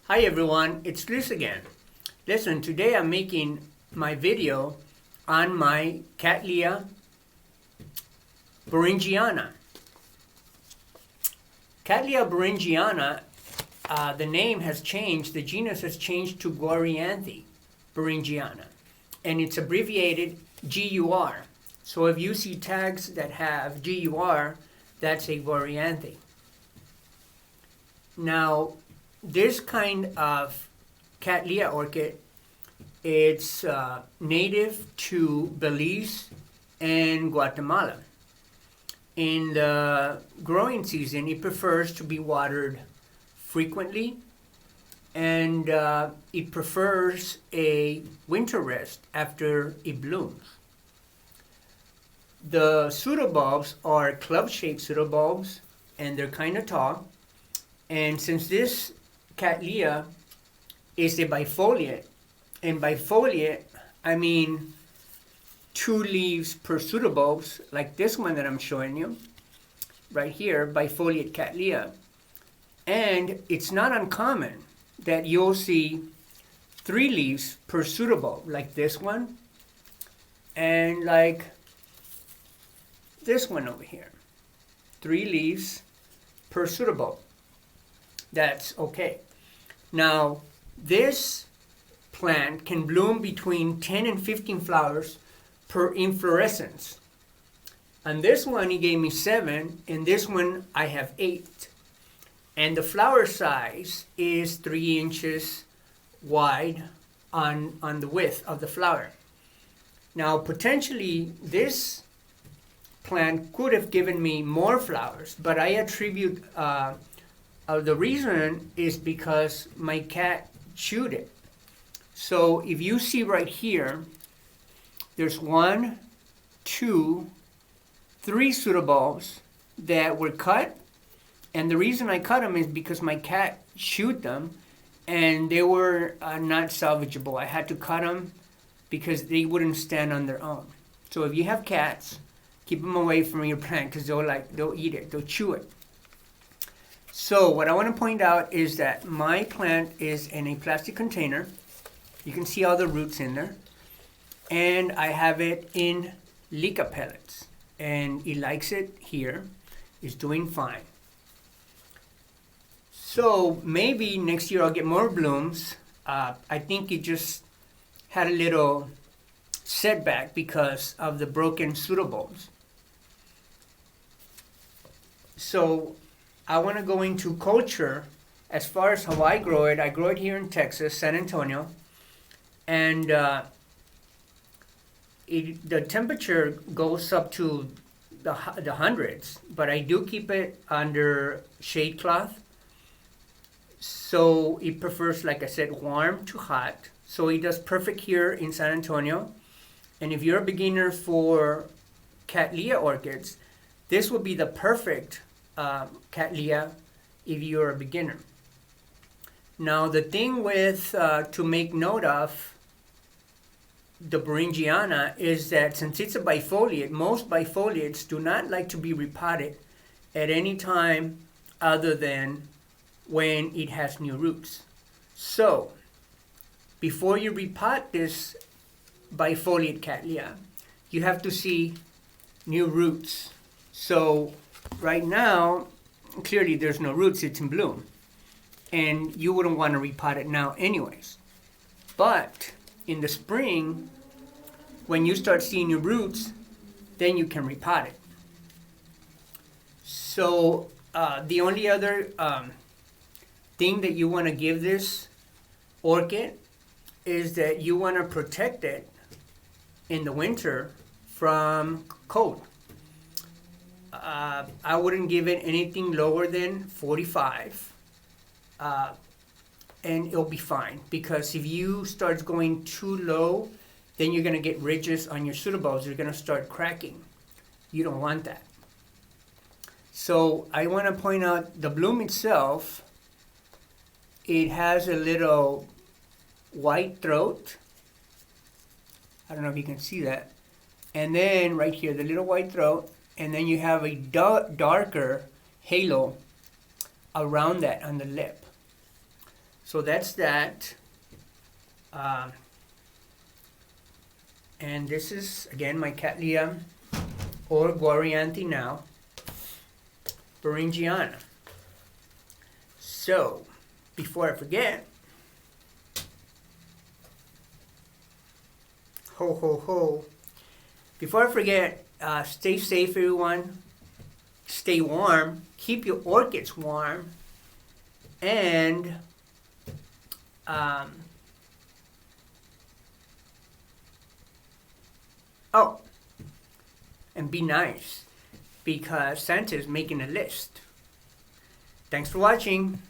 Hi everyone, it's Luis again. Listen, today I'm making my video on my Cattleya bowringiana. Cattleya bowringiana, the name has changed, the genus has changed to bowringiana, and it's abbreviated GUR. So if you see tags that have GUR, that's a bowringiana. Now, this kind of Cattleya orchid, it's native to Belize and Guatemala. In the growing season, it prefers to be watered frequently, and it prefers a winter rest after it blooms. The pseudobulbs are club-shaped pseudobulbs, and they're kind of tall. And since this Cattleya is a bifoliate, and bifoliate, I mean 2 leaves per pseudobulbs, like this one that I'm showing you, right here, bifoliate Cattleya. And it's not uncommon that you'll see 3 leaves per pseudobulb, like this one, and like this one over here. 3 leaves per pseudobulb. That's okay. Now, this plant can bloom between 10 and 15 flowers per inflorescence. On this one, he gave me 7, and this one, I have 8. And the flower size is 3 inches wide on the width of the flower. Now, potentially, this plant could have given me more flowers, but I attribute the reason is because my cat chewed it. So if you see right here, there's 1, 2, 3 pseudobulbs that were cut, and the reason I cut them is because my cat chewed them, and they were not salvageable. I had to cut them because they wouldn't stand on their own. So if you have cats, keep them away from your plant because they'll eat it, they'll chew it. So what I want to point out is that my plant is in a plastic container. You can see all the roots in there. And I have it in leca pellets. And it likes it here. It's doing fine. So maybe next year I'll get more blooms. I think it just had a little setback because of the broken pseudobulbs. So I want to go into culture. As far as how I grow it here in Texas, San Antonio, and the temperature goes up to the hundreds, but I do keep it under shade cloth. So it prefers, like I said, warm to hot. So it does perfect here in San Antonio. And if you're a beginner for Cattleya orchids, this would be the perfect Cattleya if you're a beginner. Now the thing with to make note of the bowringiana is that since it's a bifoliate, most bifoliates do not like to be repotted at any time other than when it has new roots. So before you repot this bifoliate Cattleya, you have to see new roots. So right now, clearly there's no roots, it's in bloom. And you wouldn't want to repot it now anyways. But in the spring, when you start seeing new roots, then you can repot it. So the only other thing that you want to give this orchid is that you want to protect it in the winter from cold. I wouldn't give it anything lower than 45, and it'll be fine. Because if you start going too low, then you're going to get ridges on your pseudobulbs. They're going to start cracking. You don't want that. So I want to point out the bloom itself. It has a little white throat. I don't know if you can see that. And then right here, the little white throat. And then you have a darker halo around that on the lip. So that's that. And this is, again, my Cattleya, or Guarianthi now, bowringiana. So, before I forget, ho ho ho, before I forget, stay safe everyone, stay warm, keep your orchids warm, and oh, and be nice, because Santa is making a list. Thanks for watching.